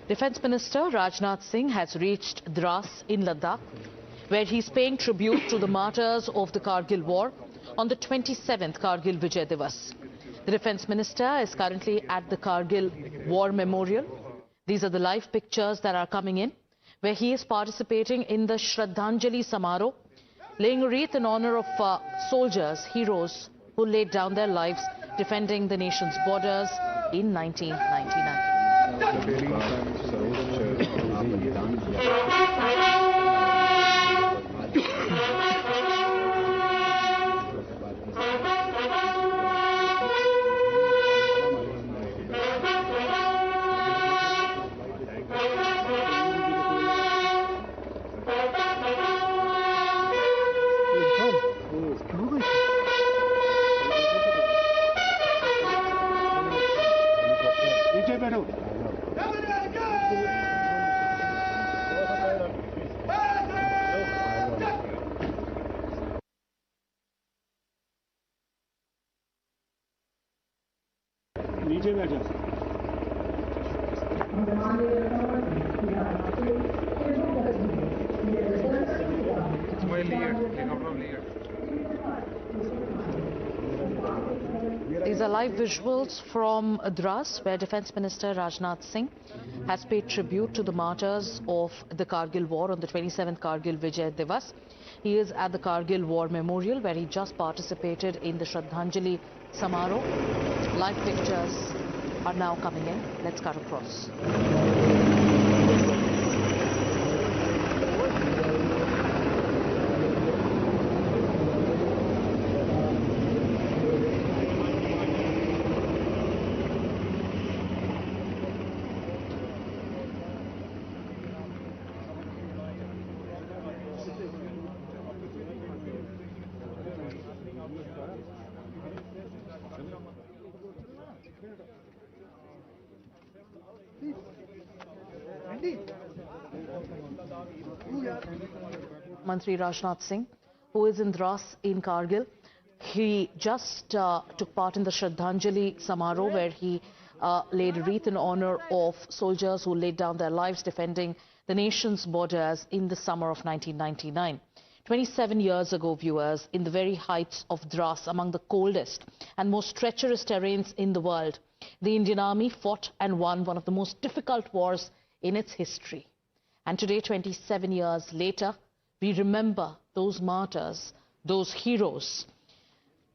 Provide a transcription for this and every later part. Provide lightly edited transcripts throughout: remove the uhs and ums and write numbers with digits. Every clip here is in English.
Defence Minister Rajnath Singh has reached Dras in Ladakh, where he is paying tribute to the martyrs of the Kargil War on the 27th Kargil Vijay Diwas. The Defence Minister is currently at the Kargil War Memorial. These are the live pictures that are coming in, where he is participating in the Shraddhanjali Samaroh, laying a wreath in honor of soldiers, heroes who laid down their lives defending the nation's borders in 1999. नीचे बैठो। These are live visuals from Dras, where Defence Minister Rajnath Singh has paid tribute to the martyrs of the Kargil War on the 27th Kargil Vijay Diwas. He is at the Kargil War Memorial, where he just participated in the Shraddhanjali Samaroh. Live pictures are now coming in. Let's cut across. Minister Rajnath Singh, who is in Dras in Kargil, he just took part in the Shraddhanjali Samaroh, where he laid a wreath in honor of soldiers who laid down their lives defending the nation's borders in the summer of 1999. 27 years ago, viewers, in the very heights of Dras, among the coldest and most treacherous terrains in the world, the Indian Army fought and won one of the most difficult wars in its history. And today, 27 years later, we remember those martyrs, those heroes.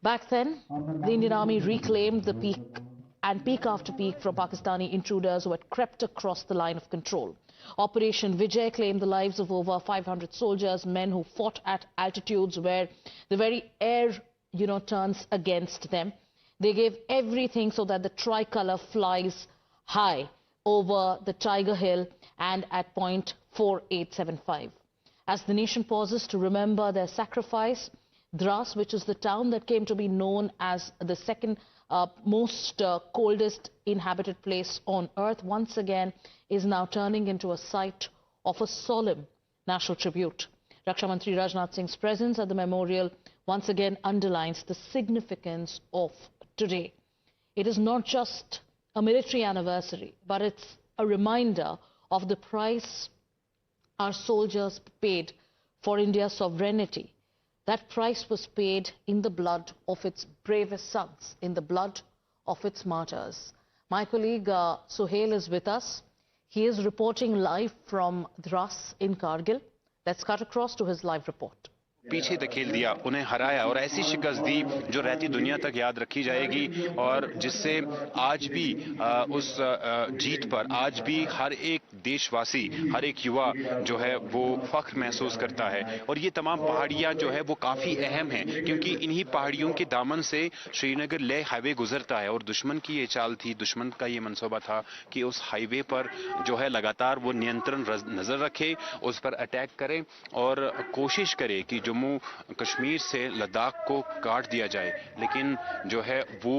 Back then, the Indian Army reclaimed the peak after peak from Pakistani intruders who had crept across the line of control. Operation Vijay claimed the lives of over 500 soldiers, men who fought at altitudes where the very air, turns against them. They gave everything so that the tricolour flies high over the Tiger Hill and at point 4875. As the nation pauses to remember their sacrifice, Dras, which is the town that came to be known as the second most coldest inhabited place on earth, once again is now turning into a site of a solemn national tribute. Raksha Mantri Rajnath Singh's presence at the memorial once again underlines the significance of today. It is not just a military anniversary, but it's a reminder of the price our soldiers paid for India's sovereignty. That price was paid in the blood of its bravest sons, in the blood of its martyrs. My colleague Suhail is with us. He is reporting live from Dras in Kargil. Let's cut across to his live report. पीछे धकेल दिया, उन्हें हराया और ऐसी शिकस्त दी जो रहती दुनिया तक याद रखी जाएगी और जिससे आज भी उस जीत पर आज भी हर एक देशवासी, हर एक युवा जो है वो फख्र महसूस करता है। और ये तमाम पहाड़ियां जो है वो काफ़ी अहम हैं, क्योंकि इन्हीं पहाड़ियों के दामन से श्रीनगर लेह हाईवे गुजरता है और दुश्मन की ये चाल थी, दुश्मन का ये मंसूबा था कि उस हाईवे पर जो है लगातार वो नियंत्रण नज़र रखे, उस पर अटैक करे और कोशिश करे कि जम्मू कश्मीर से लद्दाख को काट दिया जाए, लेकिन जो है वो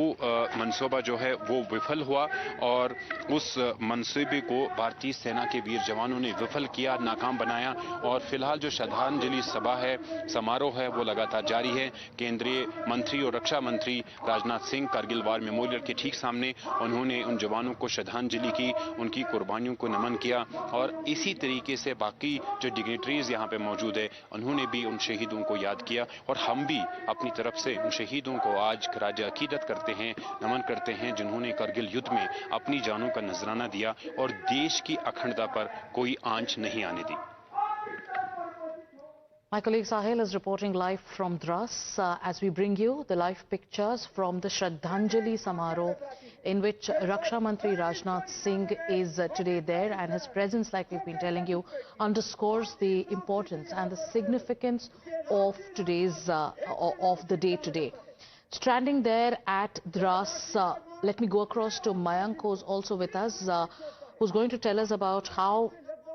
मंसूबा जो है वो विफल हुआ और उस मंसूबे को भारतीय सेना के वीर जवानों ने विफल किया, नाकाम बनाया। और फिलहाल जो श्रद्धांजलि सभा है, समारोह है, वो लगातार जारी है। केंद्रीय मंत्री और रक्षा मंत्री राजनाथ सिंह कारगिल वार मेमोरियल के ठीक सामने उन्होंने उन जवानों को श्रद्धांजलि की, उनकी कुर्बानियों को नमन किया। और इसी तरीके से बाकी जो डिग्नेटरीज यहाँ पे मौजूद है, उन्होंने भी उन शहीदों को याद किया। और हम भी अपनी तरफ से उन शहीदों को आज खराज अकीदत करते हैं, नमन करते हैं, जिन्होंने करगिल युद्ध में अपनी जानों का नजराना दिया और देश की अखंडता पर कोई आंच नहीं आने दी। My colleague Sahil is reporting live from Dras as we bring you the live pictures from the Shraddhanjali Samaroh, in which Raksha Mantri Rajnath Singh is today there, and his presence, like we've been telling you, underscores the importance and the significance of today's of the day today. Standing there at Dras, let me go across to Mayank, who's also with us, who's going to tell us about how,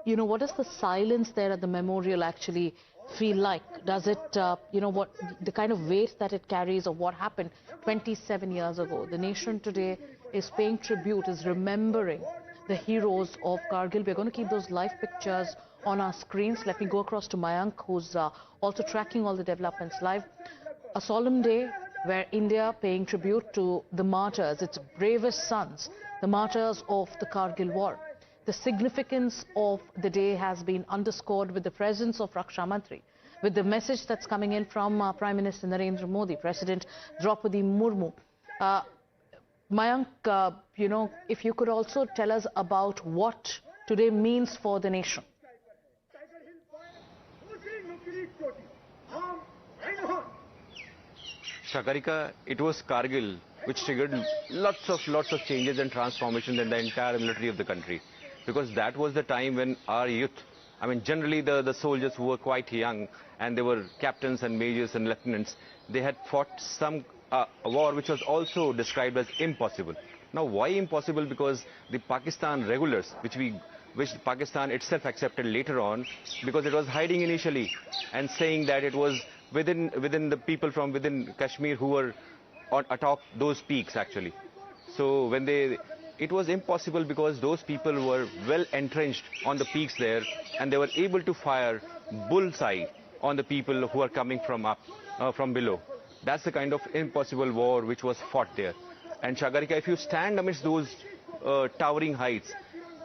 what does the silence there at the memorial actually feel like? Does it, what the kind of weight that it carries of what happened 27 years ago? The nation today is paying tribute, is remembering the heroes of Kargil. We're going to keep those live pictures on our screens. Let me go across to Mayank, who's also tracking all the developments live. A solemn day where India paying tribute to the martyrs, its bravest sons, the martyrs of the Kargil War. The significance of the day has been underscored with the presence of Raksha Mantri, with the message that's coming in from Prime Minister Narendra Modi, President Draupadi Murmu. Mayank, if you could also tell us about what today means for the nation. Shakarika, it was Kargil which triggered lots of changes and transformations in the entire military of the country. Because that was the time when our youth, generally the soldiers who were quite young, and they were captains and majors and lieutenants, they had fought some a war which was also described as impossible. Now, why impossible? Because the Pakistan regulars, which Pakistan itself accepted later on, because it was hiding initially and saying that it was within the people from within Kashmir who were atop those peaks actually. So when it was impossible because those people were well entrenched on the peaks there, and they were able to fire bullseye on the people who are coming from below. That's the kind of impossible war which was fought there. And Shakarika, if you stand amidst those towering heights,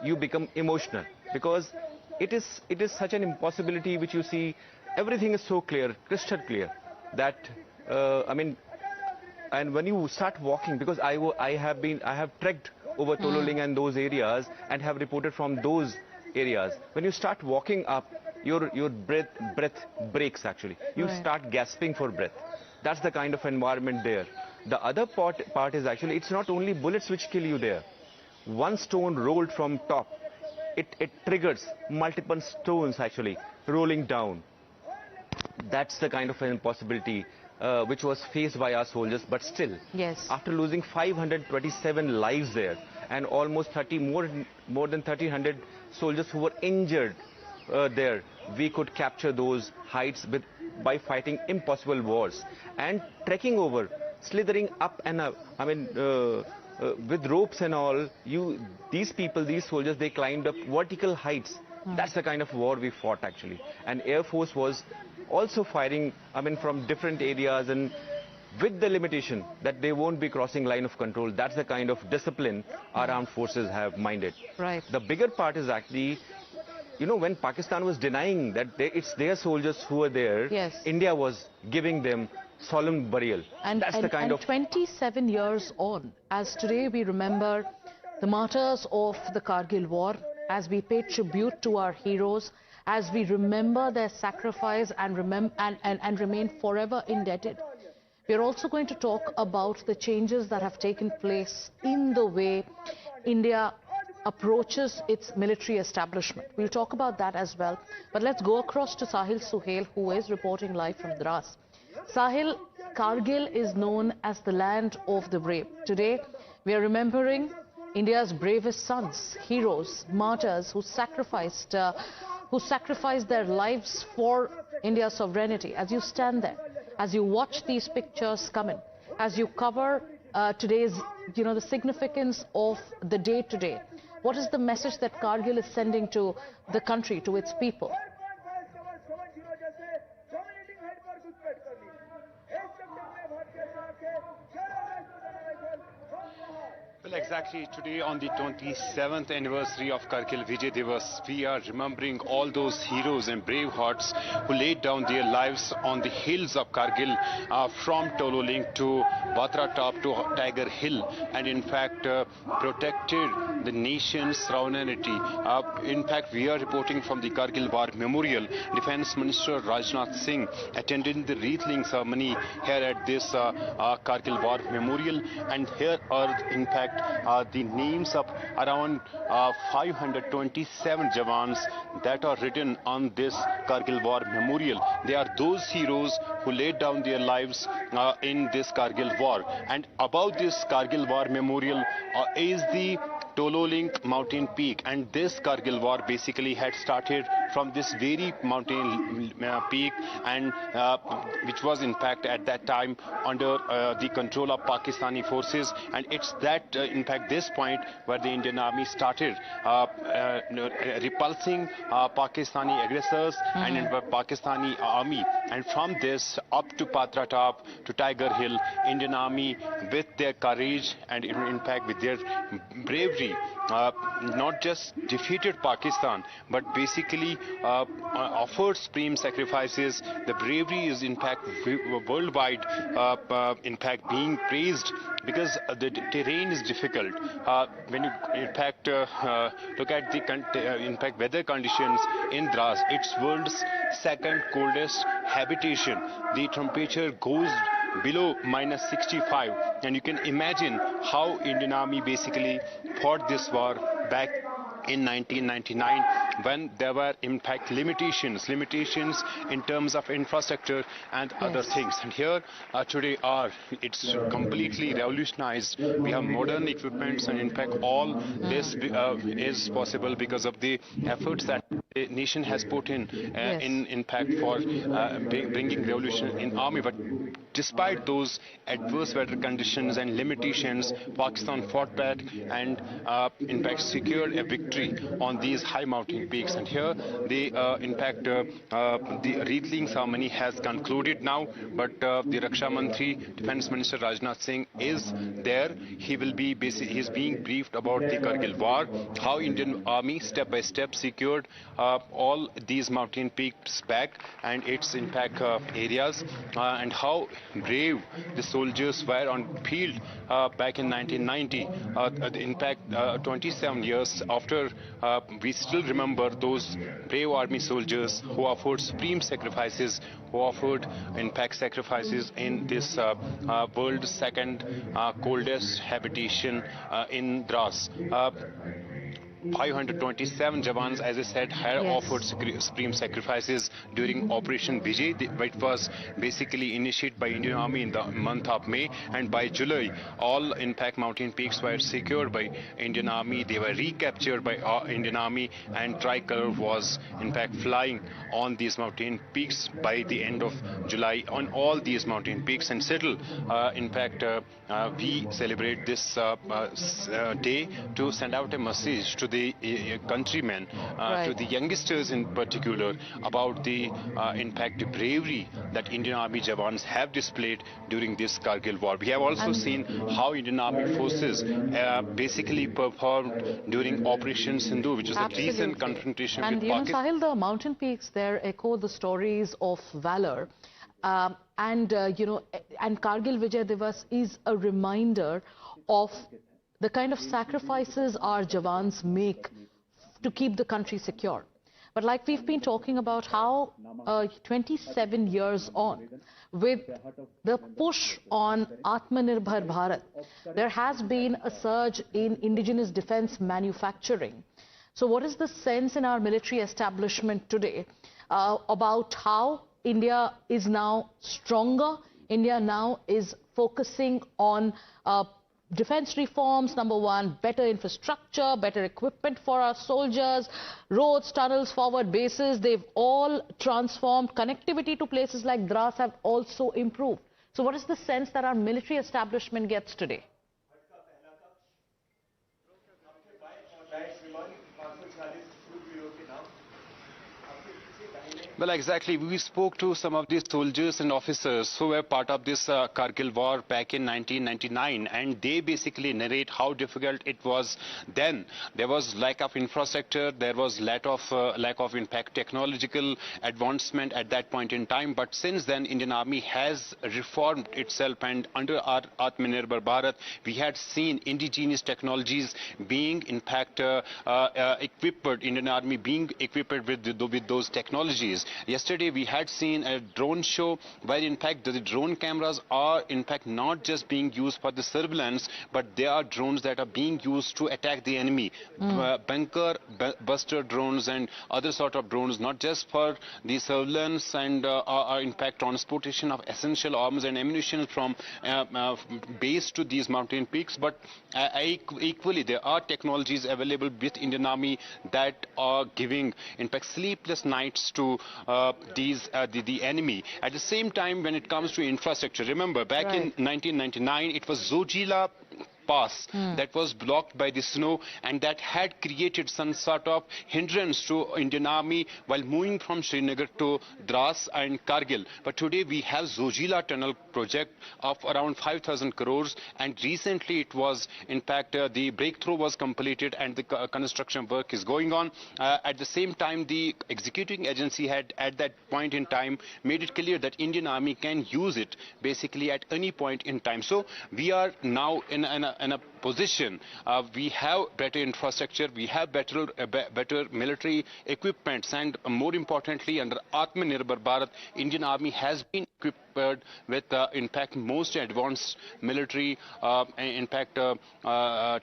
you become emotional, because it is such an impossibility which you see. Everything is so clear, crystal clear, that and when you start walking, because I have trekked over Tololing and those areas and have reported from those areas. When you start walking up, your breath breaks actually. You start gasping for breath. That's the kind of environment there. The other part is actually, it's not only bullets which kill you there. One stone rolled from top, it triggers multiple stones actually rolling down. That's the kind of an impossibility which was faced by our soldiers, but still, yes, after losing 527 lives there and almost more than 1,300 soldiers who were injured there, we could capture those heights by fighting impossible wars and trekking over, slithering up and up. With ropes and all, these soldiers, they climbed up vertical heights. That's the kind of war we fought actually. And Air Force was also firing, from different areas, and with the limitation that they won't be crossing line of control. That's the kind of discipline our armed forces have minded. Right. The bigger part is actually, when Pakistan was denying that it's their soldiers who were there, yes, India was giving them solemn burial. And that's the kind of 27 years on, as today we remember the martyrs of the Kargil War, as we pay tribute to our heroes, as we remember their sacrifice and remain forever indebted. We are also going to talk about the changes that have taken place in the way India approaches its military establishment. We'll talk about that as well. But let's go across to Sahil Suhail, who is reporting live from Dras. Sahil, Kargil is known as the land of the brave. Today, we are remembering India's bravest sons, heroes, martyrs who sacrificed who sacrificed their lives for India's sovereignty. As you stand there, as you watch these pictures come in, as you cover today's, the significance of the day today, what is the message that Kargil is sending to the country, to its people? Well, exactly today on the 27th anniversary of Kargil Vijay Diwas, we are remembering all those heroes and brave hearts who laid down their lives on the hills of Kargil, from Tololing to Batra Top to Tiger Hill, and in fact protected the nation's sovereignty. In fact, we are reporting from the Kargil War Memorial. Defense Minister Rajnath Singh attended the wreath-laying ceremony here at this Kargil War Memorial, and here are in fact the names of around 527 Jawans that are written on this Kargil War Memorial. They are those heroes who laid down their lives in this Kargil War. And above this Kargil War Memorial is the Tololing mountain peak, and this Kargil War basically had started from this very mountain peak, and which was in fact at that time under the control of Pakistani forces, and it's that in fact this point where the Indian Army started repulsing Pakistani aggressors and in Pakistani army, and from this up to Patra Top to Tiger Hill, Indian Army with their courage and in fact with their bravery not just defeated Pakistan but basically offered supreme sacrifices. The bravery is in fact worldwide in fact being praised because the terrain is difficult. When you in fact look at the in fact weather conditions in Dras, it's world's second coldest habitation. The temperature goes below -65, and you can imagine how Indian Army basically fought this war back in 1999 when there were in fact limitations in terms of infrastructure and other things. And here today it's completely revolutionized. We have modern equipments, and in fact all this is possible because of the efforts that the nation has put in fact for bringing revolution in army. But despite those adverse weather conditions and limitations, Pakistan fought back and in fact secured a victory on these high mountain peaks. And here in fact the wreath-laying ceremony has concluded now, but the Raksha Mantri, Defense Minister Rajnath Singh is there. He is being briefed about the Kargil War, how Indian Army step by step secured all these mountain peaks back and its in fact areas, and how brave the soldiers were on field back in 1990. In fact 27 years after, we still remember those brave army soldiers who offered supreme sacrifices, who offered in fact sacrifices in this world's second coldest habitation in Dras. 527 Jawans, as I said, had offered supreme sacrifices during Operation Vijay. It was basically initiated by Indian Army in the month of May, and by July, all in fact mountain peaks were secured by Indian Army. They were recaptured by Indian Army, and tricolor was in fact flying on these mountain peaks by the end of July on all these mountain peaks. And still, in fact, we celebrate this day to send out a message to the countrymen, to the youngsters in particular, about the in fact the bravery that Indian Army Jawans have displayed during this Kargil War. We have also seen how Indian Army forces basically performed during Operation Sindhu, which is a recent confrontation with Pakistan. And Sahil, the mountain peaks there echo the stories of valor. And Kargil Vijay Diwas is a reminder of the kind of sacrifices our Jawans make to keep the country secure. But like we've been talking about how 27 years on, with the push on Atmanirbhar Bharat, there has been a surge in indigenous defense manufacturing. So what is the sense in our military establishment today about how India is now stronger? India now is focusing on defense reforms, number one, better infrastructure, better equipment for our soldiers, roads, tunnels, forward bases, they've all transformed. Connectivity to places like Dras have also improved. So what is the sense that our military establishment gets today? Well, exactly. We spoke to some of these soldiers and officers who were part of this Kargil War back in 1999, and they basically narrate how difficult it was then. There was lack of infrastructure, there was lack of impact technological advancement at that point in time. But since then, Indian Army has reformed itself, and under our Atmanirbhar Bharat, we had seen indigenous technologies being in fact equipped, Indian Army being equipped with those technologies. Yesterday we had seen a drone show where in fact the drone cameras are in fact not just being used for the surveillance, but they are drones that are being used to attack the enemy. Bunker buster drones and other sort of drones, not just for the surveillance and are in fact transportation of essential arms and ammunition from base to these mountain peaks, but equally there are technologies available with Indian Army that are giving in fact sleepless nights to the enemy. At the same time, when it comes to infrastructure, remember back in 1999 it was Zojila Pass that was blocked by the snow, and that had created some sort of hindrance to Indian Army while moving from Srinagar to Dras and Kargil. But today we have Zojila Tunnel project of around 5,000 crores, and recently it was in fact the breakthrough was completed and the construction work is going on. At the same time, the executing agency had at that point in time made it clear that Indian Army can use it basically at any point in time. So we are now in a position, we have better infrastructure, we have better military equipments, and more importantly, under Atmanirbhar Bharat, Indian Army has been equipped with in fact most advanced military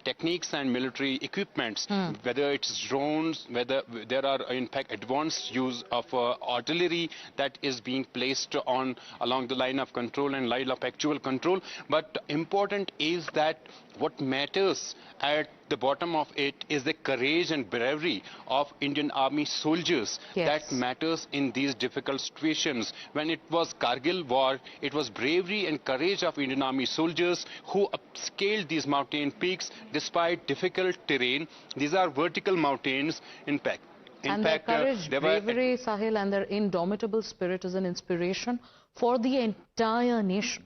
techniques and military equipments, whether it's drones, whether there are in fact advanced use of artillery that is being placed on along the line of control and line of actual control. But important is that what matters at the bottom of it is the courage and bravery of Indian Army soldiers. That matters in these difficult situations. When it was Kargil War, it was bravery and courage of Indian Army soldiers who upscaled these mountain peaks despite difficult terrain. These are vertical mountains, in fact. And their courage, bravery, Sahil, and their indomitable spirit is an inspiration for the entire nation.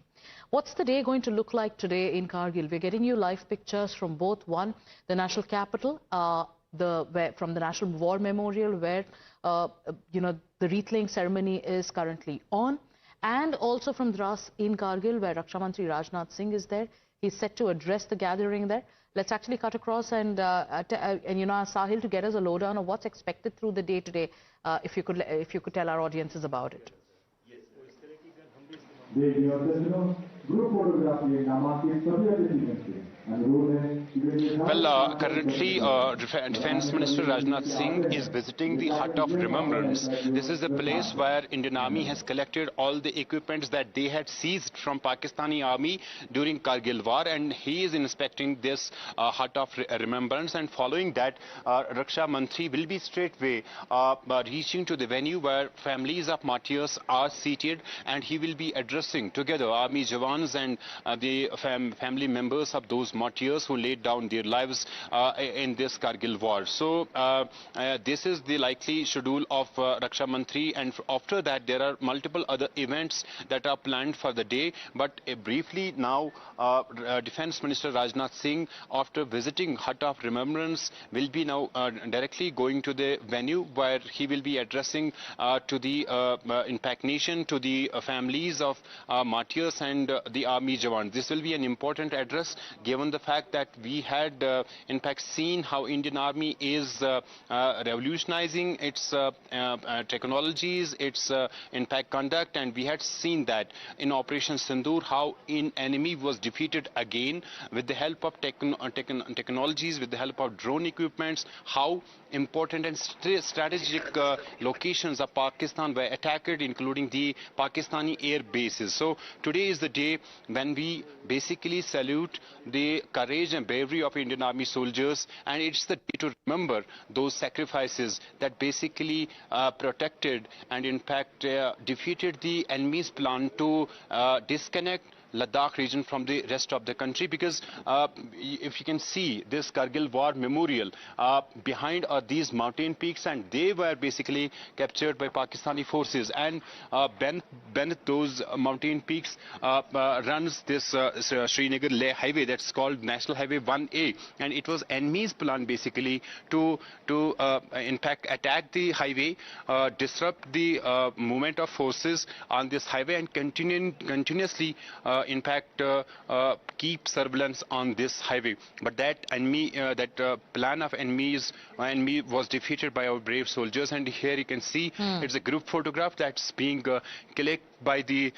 What's the day going to look like today in Kargil? We're getting you live pictures from both, one, the national capital, from the National War Memorial, where the wreath-laying ceremony is currently on, and also from Dras in Kargil, where Raksha Mantri Rajnath Singh is there. He's set to address the gathering there. Let's actually cut across and ask Sahil to get us a lowdown of what's expected through the day today. If you could tell our audiences about it. Well, currently Defence Minister Rajnath Singh is visiting the Hut of Remembrance. This is a place where Indian Army has collected all the equipments that they had seized from Pakistani Army during Kargil War, and he is inspecting this Hut of Remembrance, and following that Raksha Mantri will be straightway reaching to the venue where families of martyrs are seated, and he will be addressing together Army Jawans and the family members of those martyrs who laid down their lives in this Kargil War. So this is the likely schedule of Raksha Mantri, and after that there are multiple other events that are planned for the day. But briefly now, Defence Minister Rajnath Singh, after visiting Hut of Remembrance, will be now directly going to the venue where he will be addressing to the impact nation, to the families of martyrs and the Army Jawans. This will be an important address, given the fact that we had in fact seen how Indian Army is revolutionizing its technologies, its in fact conduct, and we had seen that in Operation Sindoor how enemy was defeated again with the help of technologies, with the help of drone equipments, how important and strategic locations of Pakistan were attacked, including the Pakistani air bases. So today is the day when we basically salute the the courage and bravery of Indian Army soldiers, and it's the day to remember those sacrifices that basically protected and in fact defeated the enemy's plan to disconnect Ladakh region from the rest of the country. Because if you can see this Kargil War Memorial, behind are these mountain peaks, and they were basically captured by Pakistani forces, and beneath those mountain peaks runs this Srinagar-Leh highway that's called National Highway 1A, and it was enemy's plan basically to in fact attack the highway, disrupt the movement of forces on this highway, and continuously in fact keep surveillance on this highway. But that enemy, plan of enemy was defeated by our brave soldiers. And here you can see it's a group photograph that's being clicked by the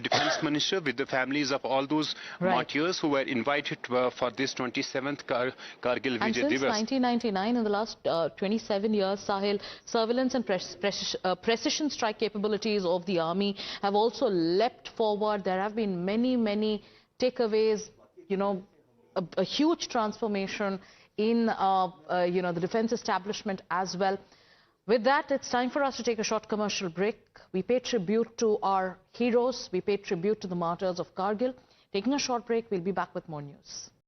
defense minister with the families of all those martyrs who were invited for this 27th Kargil Vijay Diwas. Since 1999, in the last 27 years, Sahil, surveillance and precision strike capabilities of the army have also leapt forward. There have been many takeaways, you know, a huge transformation in the defense establishment as well. With that, it's time for us to take a short commercial break. We pay tribute to our heroes. We pay tribute to the martyrs of Kargil. Taking a short break, we'll be back with more news.